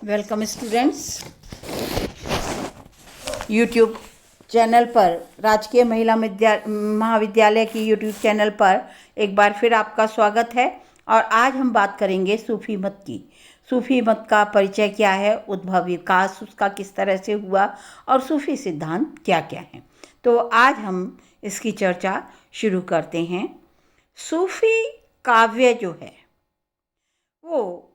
Welcome students. YouTube channel पर राजकीय महिला महाविद्यालय की यूट्यूब चैनल पर एक बार फिर आपका स्वागत है। और आज हम बात करेंगे सूफी मत की। सूफी मत का परिचय क्या है, उद्भव विकास उसका किस तरह से हुआ और सूफी सिद्धांत क्या क्या हैं। तो आज हम इसकी चर्चा शुरू करते हैं। सूफी काव्य जो है वो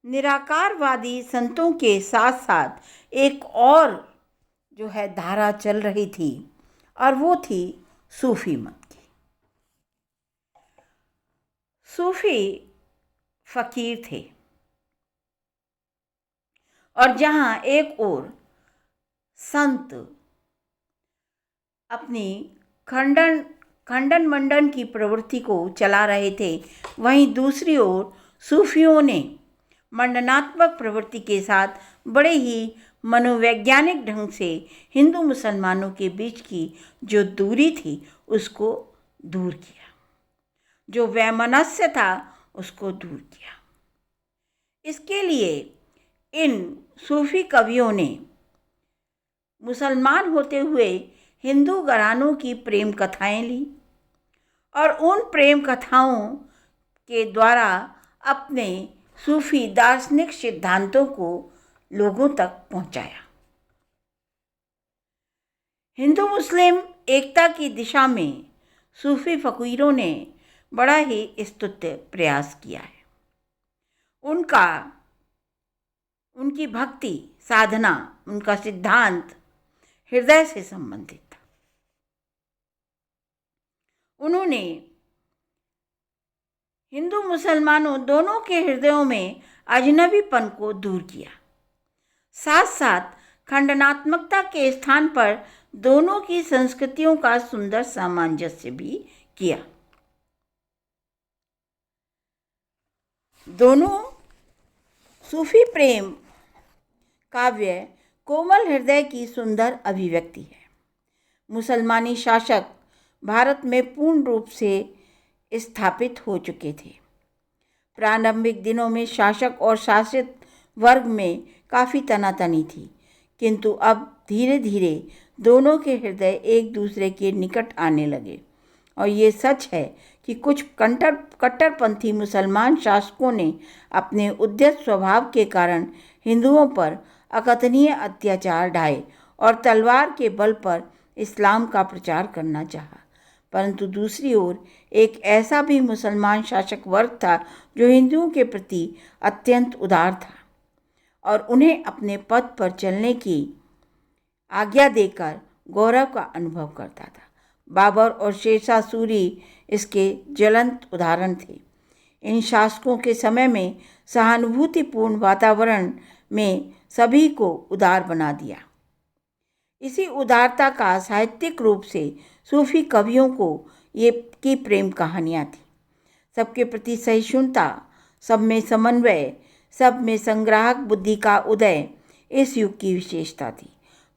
निराकारवादी संतों के साथ साथ एक और जो है धारा चल रही थी और वो थी सूफी मत की। सूफी फकीर थे और जहाँ एक ओर संत अपनी खंडन मंडन की प्रवृत्ति को चला रहे थे, वहीं दूसरी ओर सूफियों ने मंडनात्मक प्रवृत्ति के साथ बड़े ही मनोवैज्ञानिक ढंग से हिंदू मुसलमानों के बीच की जो दूरी थी उसको दूर किया, जो वैमनस्य था उसको दूर किया। इसके लिए इन सूफी कवियों ने मुसलमान होते हुए हिंदू घरानों की प्रेम कथाएं ली और उन प्रेम कथाओं के द्वारा अपने सूफी दार्शनिक सिद्धांतों को लोगों तक पहुंचाया। हिंदू मुस्लिम एकता की दिशा में सूफी फकीरों ने बड़ा ही स्तुत्य प्रयास किया है। उनकी भक्ति साधना, उनका सिद्धांत हृदय से संबंधित था। उन्होंने हिंदू मुसलमानों दोनों के हृदयों में अजनबीपन को दूर किया, साथ साथ खंडनात्मकता के स्थान पर दोनों की संस्कृतियों का सुंदर सामंजस्य भी किया। दोनों सूफी प्रेम काव्य कोमल हृदय की सुंदर अभिव्यक्ति है। मुसलमानी शासक भारत में पूर्ण रूप से स्थापित हो चुके थे। प्रारंभिक दिनों में शासक और शासित वर्ग में काफ़ी तनातनी थी, किंतु अब धीरे धीरे दोनों के हृदय एक दूसरे के निकट आने लगे। और ये सच है कि कुछ कट्टरपंथी मुसलमान शासकों ने अपने उद्यत स्वभाव के कारण हिंदुओं पर अकथनीय अत्याचार ढाए और तलवार के बल पर इस्लाम का प्रचार करना चाहा। परंतु दूसरी ओर एक ऐसा भी मुसलमान शासक वर्ग था जो हिंदुओं के प्रति अत्यंत उदार था और उन्हें अपने पथ पर चलने की आज्ञा देकर गौरव का अनुभव करता था। बाबर और शेरशाह सूरी इसके ज्वलंत उदाहरण थे। इन शासकों के समय में सहानुभूतिपूर्ण वातावरण में सभी को उदार बना दिया। इसी उदारता का साहित्यिक रूप से सूफी कवियों को ये की प्रेम कहानियाँ थी। सबके प्रति सहिष्णुता, सब में समन्वय, सब में संग्राहक बुद्धि का उदय इस युग की विशेषता थी।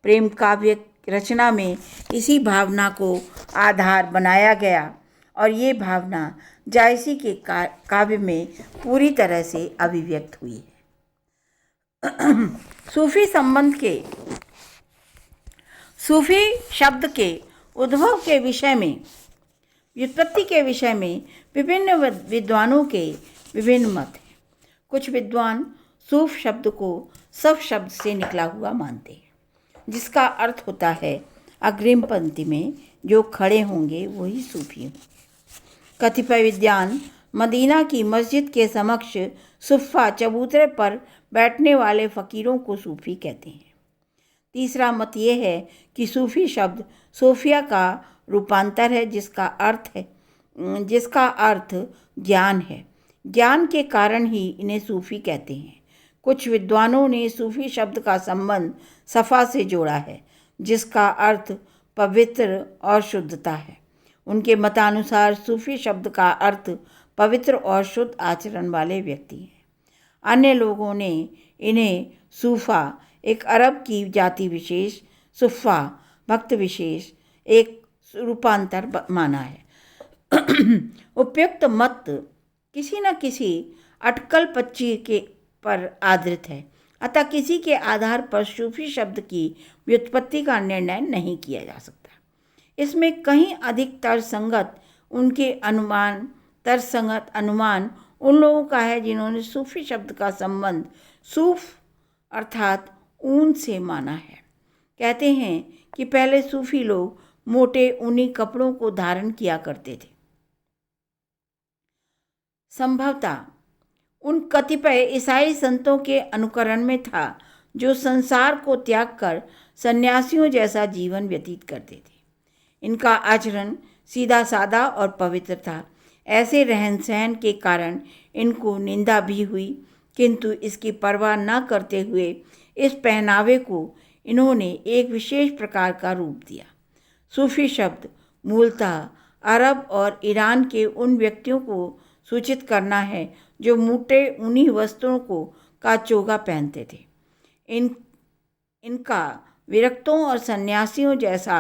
प्रेम काव्य रचना में इसी भावना को आधार बनाया गया और ये भावना जायसी के काव्य में पूरी तरह से अभिव्यक्त हुई है। सूफी शब्द के उद्भव के विषय में, व्युत्पत्ति के विषय में विभिन्न विद्वानों के विभिन्न मत हैं। कुछ विद्वान सूफ शब्द को सफ शब्द से निकला हुआ मानते हैं, जिसका अर्थ होता है अग्रिम पंक्ति में जो खड़े होंगे वही सूफी होंगे। कतिपय विद्वान मदीना की मस्जिद के समक्ष सुफ़ा चबूतरे पर बैठने वाले फ़कीरों को सूफी कहते हैं। तीसरा मत ये है कि सूफी शब्द सोफिया का रूपांतर है, जिसका अर्थ ज्ञान है। ज्ञान के कारण ही इन्हें सूफी कहते हैं। कुछ विद्वानों ने सूफी शब्द का संबंध सफ़ा से जोड़ा है, जिसका अर्थ पवित्र और शुद्धता है। उनके मतानुसार सूफी शब्द का अर्थ पवित्र और शुद्ध आचरण वाले व्यक्ति हैं। अन्य लोगों ने इन्हें सूफा, एक अरब की जाति विशेष, सुफ़ा भक्त विशेष, एक रूपांतर माना है। उपयुक्त मत किसी न किसी अटकल पच्ची के पर आधारित है अतः किसी के आधार पर सूफी शब्द की व्युत्पत्ति का निर्णय नहीं किया जा सकता। इसमें कहीं अधिक तर्कसंगत अनुमान उन लोगों का है जिन्होंने सूफी शब्द का संबंध सूफ अर्थात ऊन से माना है। कहते हैं कि पहले सूफी लोग मोटे ऊनी कपड़ों को धारण किया करते थे। संभवतः उन कतिपय ईसाई संतों के अनुकरण में था जो संसार को त्याग कर सन्यासियों जैसा जीवन व्यतीत करते थे। इनका आचरण सीधा सादा और पवित्र था। ऐसे रहन सहन के कारण इनको निंदा भी हुई, किंतु इसकी परवाह न करते हुए इस पहनावे को इन्होंने एक विशेष प्रकार का रूप दिया। सूफी शब्द मूलतः अरब और ईरान के उन व्यक्तियों को सूचित करना है जो मोटे ऊनी वस्त्रों का चोगा पहनते थे। इनका विरक्तों और सन्यासियों जैसा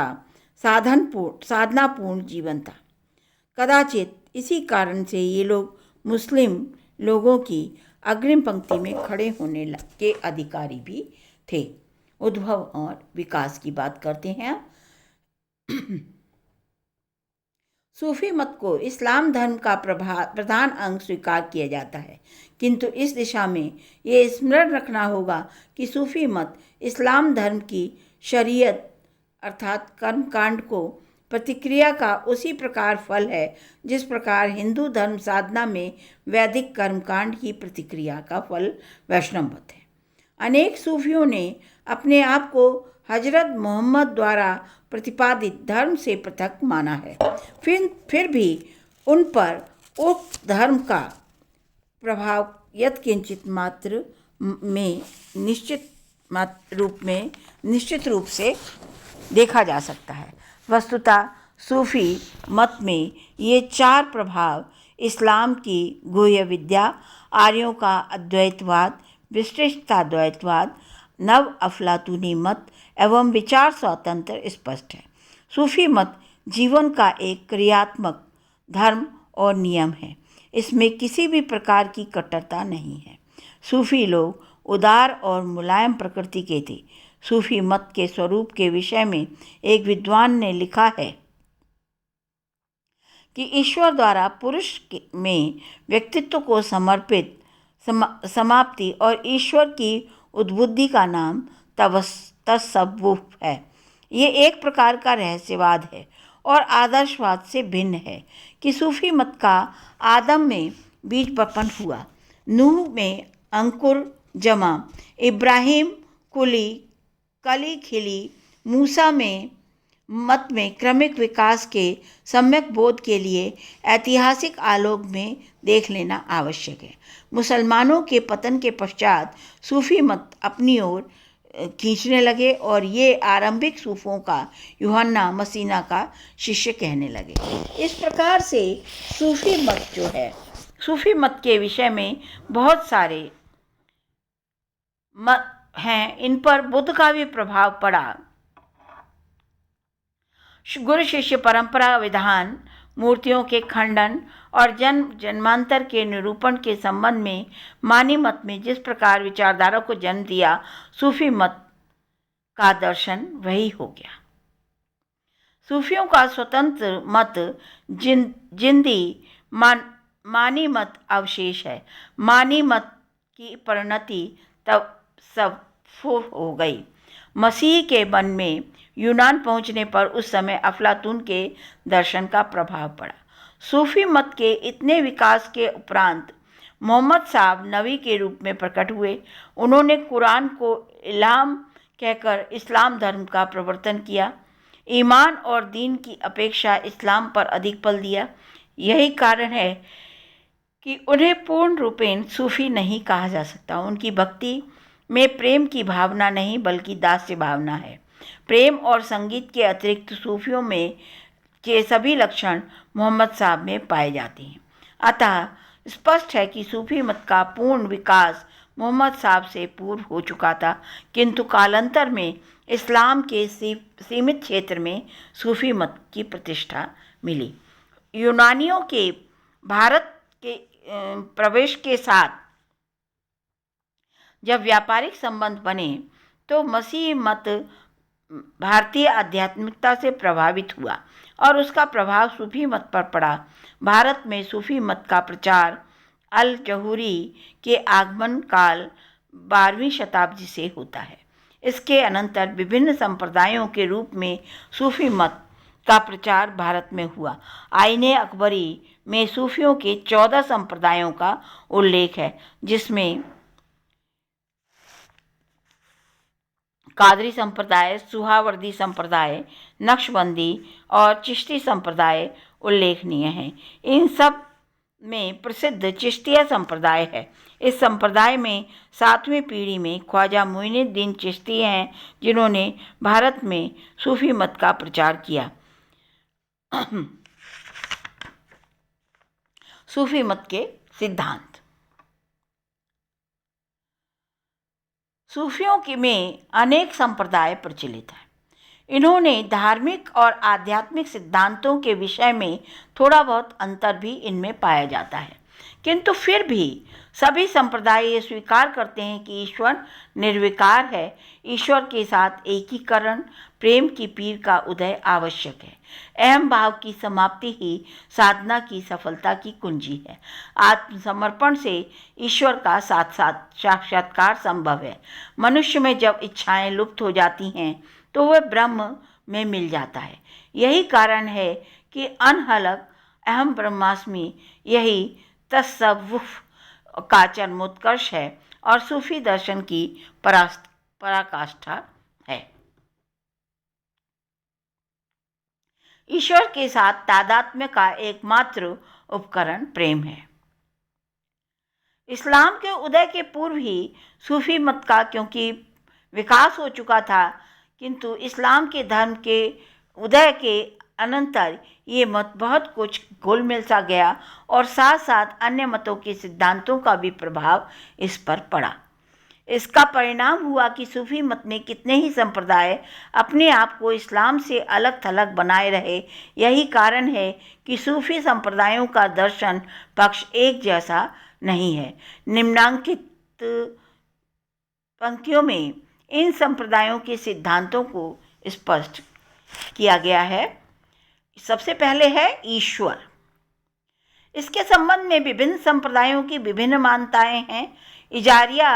साधनापूर्ण जीवन था। कदाचित इसी कारण से ये लोग मुस्लिम लोगों की अग्रिम पंक्ति में खड़े होने के अधिकारी भी थे। उद्भव और विकास की बात करते हैं। सूफी मत को इस्लाम धर्म का प्रधान अंग स्वीकार किया जाता है, किंतु इस दिशा में ये स्मरण रखना होगा कि सूफी मत इस्लाम धर्म की शरीयत अर्थात कर्मकांड को प्रतिक्रिया का उसी प्रकार फल है जिस प्रकार हिंदू धर्म साधना में वैदिक कर्मकांड की प्रतिक्रिया का फल वैष्णव मत है। अनेक सूफियों ने अपने आप को हजरत मोहम्मद द्वारा प्रतिपादित धर्म से पृथक माना है, फिर भी उन पर उक्त धर्म का प्रभाव यत्किंचित मात्र में निश्चित रूप से देखा जा सकता है। वस्तुतः सूफी मत में ये चार प्रभाव इस्लाम की गुह्य विद्या, आर्यों का अद्वैतवाद, विशिष्टाद्वैतवाद, नव अफलातूनी मत एवं विचार स्वातंत्र स्पष्ट है। सूफी मत जीवन का एक क्रियात्मक धर्म और नियम है। इसमें किसी भी प्रकार की कट्टरता नहीं है। सूफी लोग उदार और मुलायम प्रकृति के थे। सूफी मत के स्वरूप के विषय में एक विद्वान ने लिखा है कि ईश्वर द्वारा पुरुष में व्यक्तित्व को समर्पित समाप्ति और ईश्वर की उद्बुद्धि का नाम तसव्वुफ है। ये एक प्रकार का रहस्यवाद है और आदर्शवाद से भिन्न है कि सूफी मत का आदम में बीज बपन हुआ, नूह में अंकुर जमा, इब्राहिम कली खिली, मूसा में मत में क्रमिक विकास के सम्यक बोध के लिए ऐतिहासिक आलोक में देख लेना आवश्यक है। मुसलमानों के पतन के पश्चात सूफी मत अपनी ओर खींचने लगे और ये आरंभिक सूफों का यूहन्ना मसीना का शिष्य कहने लगे। इस प्रकार से सूफी मत जो है, सूफी मत के विषय में बहुत सारे मत हैं। इन पर बुद्ध का भी प्रभाव पड़ा। गुरु शिष्य परंपरा विधान, मूर्तियों के खंडन और जन्मांतर के निरूपण के संबंध में मानी मत में जिस प्रकार विचारधारा को जन्म दिया, सूफी मत का दर्शन वही हो गया। सूफियों का स्वतंत्र मत जिंदी मानी मत अवशेष है। मानी मत की परिणति तब सब हो गई। मसीह के मन में यूनान पहुंचने पर उस समय अफलातून के दर्शन का प्रभाव पड़ा। सूफी मत के इतने विकास के उपरांत मोहम्मद साहब नबी के रूप में प्रकट हुए। उन्होंने कुरान को इल्हाम कहकर इस्लाम धर्म का प्रवर्तन किया। ईमान और दीन की अपेक्षा इस्लाम पर अधिक बल दिया। यही कारण है कि उन्हें पूर्ण रूपेण सूफी नहीं कहा जा सकता। उनकी भक्ति में प्रेम की भावना नहीं बल्कि दास्य भावना है। प्रेम और संगीत के अतिरिक्त सूफियों में के सभी लक्षण मोहम्मद साहब में पाए जाते हैं। अतः स्पष्ट है कि सूफी मत का पूर्ण विकास मोहम्मद साहब से पूर्व हो चुका था, किंतु कालांतर में इस्लाम के सीमित क्षेत्र में सूफी मत की प्रतिष्ठा मिली। यूनानियों के भारत के प्रवेश के साथ जब व्यापारिक संबंध बने तो मसीह मत भारतीय आध्यात्मिकता से प्रभावित हुआ और उसका प्रभाव सूफी मत पर पड़ा। भारत में सूफी मत का प्रचार अल जहूरी के आगमन काल 12वीं शताब्दी से होता है। इसके अनंतर विभिन्न संप्रदायों के रूप में सूफी मत का प्रचार भारत में हुआ। आईने अकबरी में सूफियों के 14 संप्रदायों का उल्लेख है, जिसमें कादरी संप्रदाय, सुहावर्दी संप्रदाय, नक्शबंदी और चिश्ती संप्रदाय उल्लेखनीय हैं। इन सब में प्रसिद्ध चिश्तिया संप्रदाय है। इस संप्रदाय में 7वीं पीढ़ी में ख्वाजा मोइनुद्दीन चिश्ती हैं, जिन्होंने भारत में सूफी मत का प्रचार किया। सूफी मत के सिद्धांत। सूफियों के में अनेक संप्रदाय प्रचलित हैं। इन्होंने धार्मिक और आध्यात्मिक सिद्धांतों के विषय में थोड़ा बहुत अंतर भी इनमें पाया जाता है, किंतु फिर भी सभी संप्रदाय ये स्वीकार करते हैं कि ईश्वर निर्विकार है। ईश्वर के साथ एकीकरण, प्रेम की पीर का उदय आवश्यक है। अहम भाव की समाप्ति ही साधना की सफलता की कुंजी है। आत्मसमर्पण से ईश्वर का साथ साथ साक्षात्कार संभव है। मनुष्य में जब इच्छाएं लुप्त हो जाती हैं तो वह ब्रह्म में मिल जाता है। यही कारण है कि अनहलक अहम ब्रह्मास्मि यही तसव्वुफ का चरमोत्कर्ष है और सूफी दर्शन की पराकाष्ठा है। ईश्वर के साथ तादात्म्य का एकमात्र उपकरण प्रेम है। इस्लाम के उदय के पूर्व ही सूफी मत का क्योंकि विकास हो चुका था, किंतु इस्लाम के धर्म के उदय के अनंतर ये मत बहुत कुछ घुल-मिल सा गया और साथ साथ अन्य मतों के सिद्धांतों का भी प्रभाव इस पर पड़ा। इसका परिणाम हुआ कि सूफी मत में कितने ही संप्रदाय अपने आप को इस्लाम से अलग थलग बनाए रहे। यही कारण है कि सूफी संप्रदायों का दर्शन पक्ष एक जैसा नहीं है। निम्नांकित पंक्तियों में इन संप्रदायों के सिद्धांतों को स्पष्ट किया गया है। सबसे पहले है ईश्वर। इसके संबंध में विभिन्न संप्रदायों की विभिन्न मान्यताएं हैं। इजारिया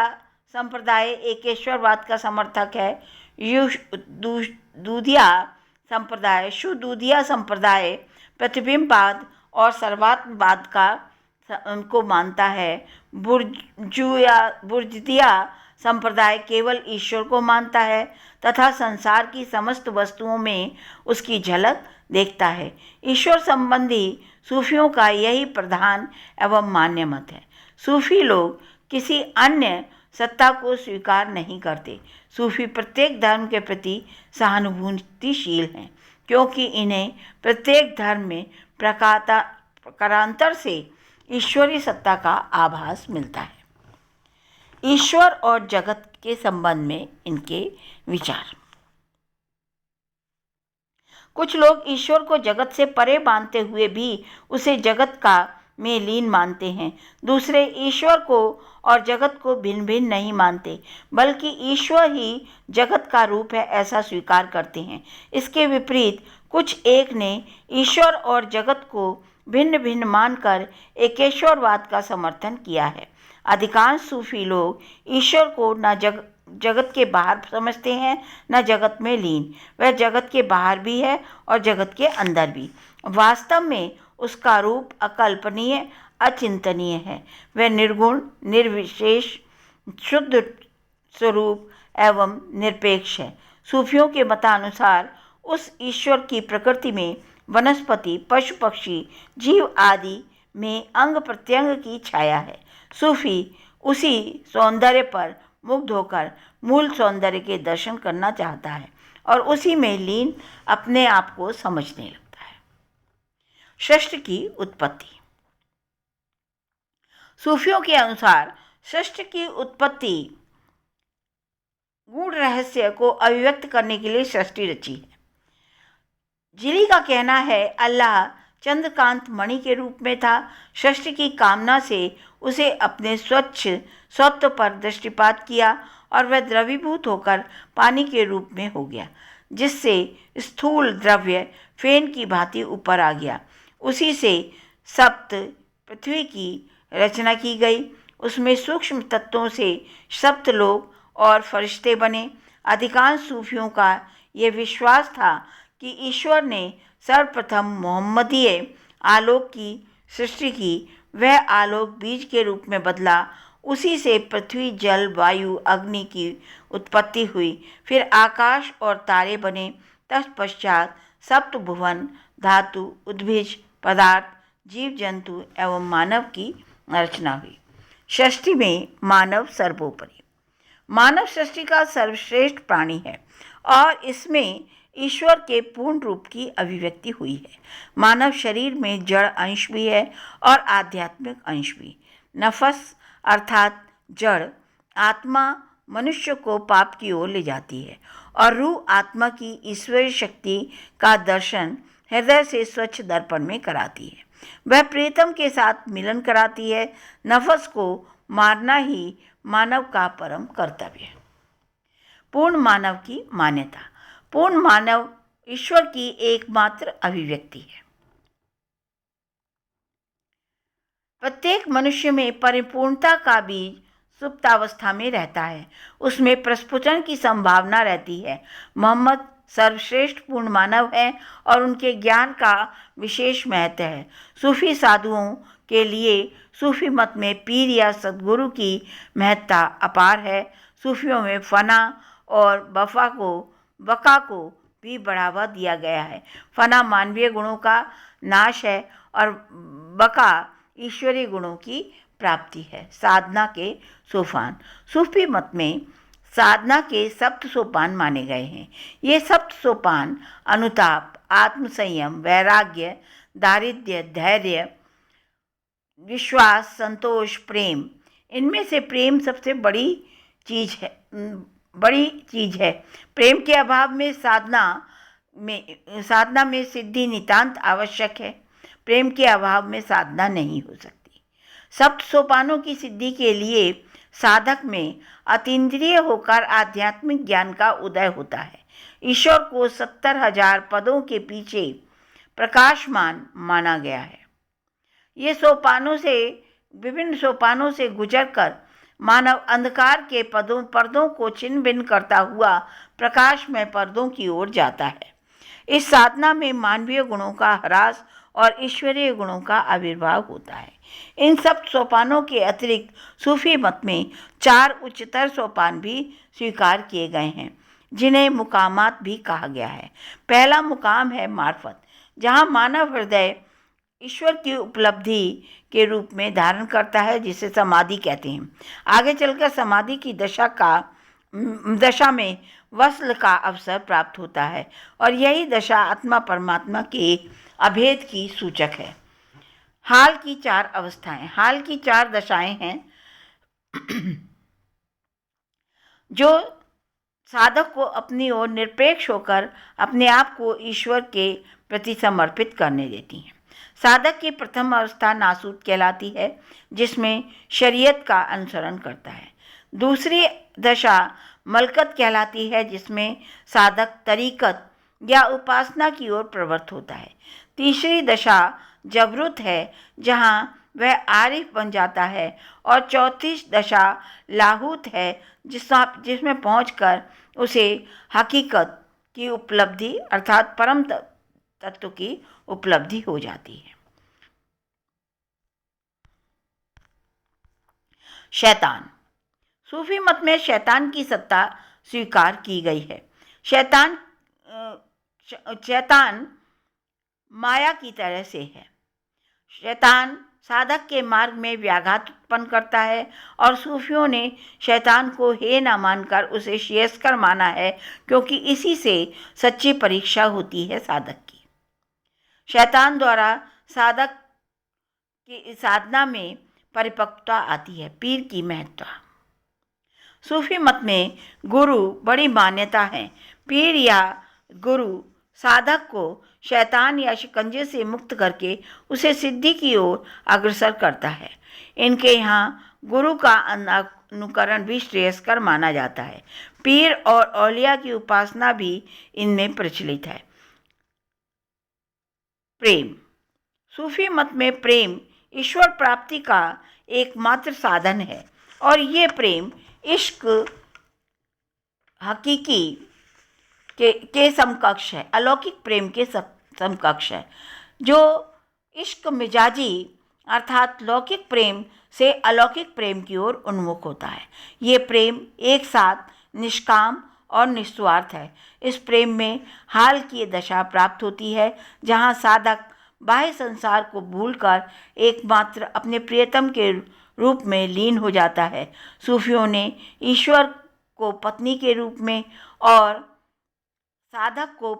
संप्रदाय एकेश्वरवाद का समर्थक है। दूधिया संप्रदाय, शुद्धूदिया संप्रदाय प्रतिबिंबवाद और सर्वात्मवाद को मानता है। बुर्जदिया संप्रदाय केवल ईश्वर को मानता है तथा संसार की समस्त वस्तुओं में उसकी झलक देखता है। ईश्वर संबंधी सूफियों का यही प्रधान एवं मान्य मत है। सूफी लोग किसी अन्य सत्ता को स्वीकार नहीं करते। सूफी प्रत्येक धर्म के प्रति सहानुभूतिशील हैं, क्योंकि इन्हें प्रत्येक धर्म में प्रकारांतर से ईश्वरीय सत्ता का आभास मिलता है। ईश्वर और जगत के संबंध में इनके विचार। कुछ लोग ईश्वर को जगत से परे मानते हुए भी उसे जगत का में लीन मानते हैं। दूसरे ईश्वर को और जगत को भिन्न भिन्न नहीं मानते, बल्कि ईश्वर ही जगत का रूप है ऐसा स्वीकार करते हैं। इसके विपरीत कुछ एक ने ईश्वर और जगत को भिन्न भिन्न मानकर एकेश्वरवाद का समर्थन किया है। अधिकांश सूफी लोग ईश्वर को न जगत के बाहर समझते हैं, न जगत में लीन। वह जगत के बाहर भी है और जगत के अंदर भी। वास्तव में उसका रूप अकल्पनीय, अचिंतनीय है। वह निर्गुण, निर्विशेष, शुद्ध स्वरूप एवं निरपेक्ष है। सूफियों के मतानुसार उस ईश्वर की प्रकृति में वनस्पति, पशु पक्षी, जीव आदि में अंग प्रत्यंग की छाया है। सूफी उसी सौंदर्य पर मुग्ध होकर मूल सौंदर्य के दर्शन करना चाहता है और उसी में लीन अपने आप को समझने लगता है। सृष्टि की उत्पत्ति। सूफियों के अनुसार सृष्टि की उत्पत्ति गूढ़ रहस्य को अभिव्यक्त करने के लिए सृष्टि रची है। जिली का कहना है अल्लाह चंद्रकांत मणि के रूप में था। षष्ठी की कामना से उसे अपने स्वच्छ स्वत्व पर दृष्टिपात किया और वह द्रवीभूत होकर पानी के रूप में हो गया, जिससे स्थूल द्रव्य फेन की भांति ऊपर आ गया। उसी से सप्त पृथ्वी की रचना की गई। उसमें सूक्ष्म तत्वों से सप्त लोक और फरिश्ते बने। अधिकांश सूफियों का यह विश्वास था कि ईश्वर ने सर्वप्रथम मोहम्मदीय आलोक की सृष्टि की। वह आलोक बीज के रूप में बदला। उसी से पृथ्वी, जल, वायु, अग्नि की उत्पत्ति हुई। फिर आकाश और तारे बने। तत्पश्चात सप्त भुवन, धातु, उद्भिज पदार्थ, जीव जंतु एवं मानव की रचना हुई। षष्ठी में मानव सर्वोपरि। मानव सृष्टि का सर्वश्रेष्ठ प्राणी है और इसमें ईश्वर के पूर्ण रूप की अभिव्यक्ति हुई है। मानव शरीर में जड़ अंश भी है और आध्यात्मिक अंश भी। नफस अर्थात जड़ आत्मा मनुष्य को पाप की ओर ले जाती है और रूह आत्मा की ईश्वरीय शक्ति का दर्शन हृदय से स्वच्छ दर्पण में कराती है। वह प्रीतम के साथ मिलन कराती है। नफस को मारना ही मानव का परम कर्तव्य है। पूर्ण मानव की मान्यता। पूर्ण मानव ईश्वर की एकमात्र अभिव्यक्ति है। प्रत्येक मनुष्य में परिपूर्णता का बीज सुप्तावस्था में रहता है। उसमें प्रस्फुटन की संभावना रहती है। मोहम्मद सर्वश्रेष्ठ पूर्ण मानव है और उनके ज्ञान का विशेष महत्व है। सूफी साधुओं के लिए सूफी मत में पीर या सद्गुरु की महत्ता अपार है। सूफियों में फना और बका को भी बढ़ावा दिया गया है। फना मानवीय गुणों का नाश है और बका ईश्वरीय गुणों की प्राप्ति है। साधना के सोपान। सूफी मत में साधना के सप्त सोपान माने गए हैं। ये सप्त सोपान अनुताप, आत्मसंयम, वैराग्य, दारिद्र्य, धैर्य, विश्वास, संतोष, प्रेम। इनमें से प्रेम सबसे बड़ी चीज है। प्रेम के अभाव में साधना में सिद्धि नितांत आवश्यक है। प्रेम के अभाव में साधना नहीं हो सकती। सप्त सोपानों की सिद्धि के लिए साधक में अतीन्द्रिय होकर आध्यात्मिक ज्ञान का उदय होता है। ईश्वर को 70,000 पदों के पीछे प्रकाशमान माना गया है। ये विभिन्न सोपानों से गुजरकर मानव अंधकार के पर्दों को छिन्न भिन्न करता हुआ प्रकाशमय पर्दों की ओर जाता है। इस साधना में मानवीय गुणों का ह्रास और ईश्वरीय गुणों का आविर्भाव होता है। इन सब सोपानों के अतिरिक्त सूफी मत में 4 उच्चतर सोपान भी स्वीकार किए गए हैं, जिन्हें मुकामात भी कहा गया है। पहला मुकाम है मार्फत, जहाँ मानव हृदय ईश्वर की उपलब्धि के रूप में धारण करता है, जिसे समाधि कहते हैं। आगे चलकर समाधि की दशा में वसल का अवसर प्राप्त होता है और यही दशा आत्मा परमात्मा के अभेद की सूचक है। हाल की 4 अवस्थाएं। हाल की 4 दशाएं हैं जो साधक को अपनी ओर निरपेक्ष होकर अपने आप को ईश्वर के प्रति समर्पित करने देती हैं। साधक की प्रथम अवस्था नासूत कहलाती है, जिसमें शरीयत का अनुसरण करता है। दूसरी दशा मलकत कहलाती है, जिसमें साधक तरीकत या उपासना की ओर प्रवृत्त होता है। तीसरी दशा जबरुत है, जहाँ वह आरिफ बन जाता है और चौथी दशा लाहूत है, जिसमें पहुंचकर उसे हकीकत की उपलब्धि अर्थात परम तत्व की उपलब्धि हो जाती है। शैतान। सूफी मत में शैतान की सत्ता स्वीकार की गई है। शैतान माया की तरह से है। शैतान साधक के मार्ग में व्याघात उत्पन्न करता है और सूफियों ने शैतान को हे न मानकर उसे श्रेयस्कर माना है, क्योंकि इसी से सच्ची परीक्षा होती है साधक की। शैतान द्वारा साधक की साधना में परिपक्वता आती है। पीर की महत्ता। सूफी मत में गुरु बड़ी मान्यता है। पीर या गुरु साधक को शैतान या शिकंजे से मुक्त करके उसे सिद्धि की ओर अग्रसर करता है। इनके यहाँ गुरु का अनुकरण भी श्रेयस्कर माना जाता है। पीर और औलिया की उपासना भी इनमें प्रचलित है। प्रेम। सूफी मत में प्रेम ईश्वर प्राप्ति का एकमात्र साधन है और ये प्रेम इश्क हकीकी के समकक्ष है, अलौकिक प्रेम के समकक्ष है, जो इश्क मिजाजी अर्थात लौकिक प्रेम से अलौकिक प्रेम की ओर उन्मुख होता है। ये प्रेम एक साथ निष्काम और निस्वार्थ है। इस प्रेम में हाल की दशा प्राप्त होती है जहाँ साधक बाह्य संसार को भूलकर एकमात्र अपने प्रियतम के रूप में लीन हो जाता है। सूफियों ने ईश्वर को पत्नी के रूप में और साधक को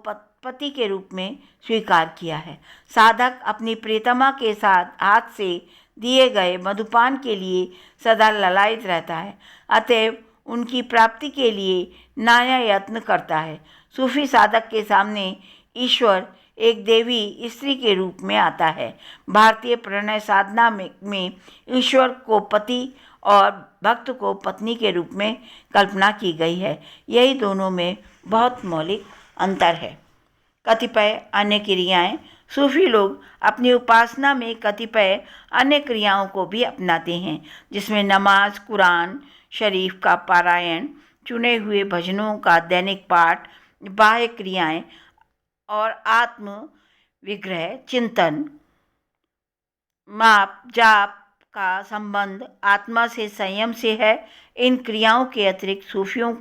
पति के रूप में स्वीकार किया है। साधक अपनी प्रियतमा के साथ हाथ से दिए गए मधुपान के लिए सदा ललायित रहता है, अतएव उनकी प्राप्ति के लिए नाना यत्न करता है। सूफी साधक के सामने ईश्वर एक देवी स्त्री के रूप में आता है। भारतीय प्रणय साधना में ईश्वर को पति और भक्त को पत्नी के रूप में कल्पना की गई है। यही दोनों में बहुत मौलिक अंतर है। कतिपय अन्य क्रियाएं। सूफी लोग अपनी उपासना में कतिपय अन्य क्रियाओं को भी अपनाते हैं, जिसमें नमाज, कुरान शरीफ का पारायण, चुने हुए भजनों का दैनिक पाठ, बाह्य क्रियाएं और आत्म विग्रह, चिंतन, माप जाप का संबंध आत्मा से, संयम से है। इन क्रियाओं के अतिरिक्त सूफियों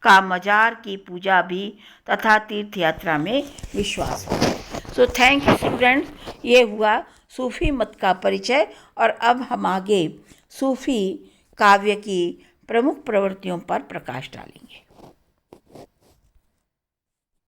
का मजार की पूजा भी तथा तीर्थ यात्रा में विश्वास है। सो थैंक यू स्टूडेंट्स, ये हुआ सूफी मत का परिचय और अब हम आगे सूफी काव्य की प्रमुख प्रवृत्तियों पर प्रकाश डालेंगे।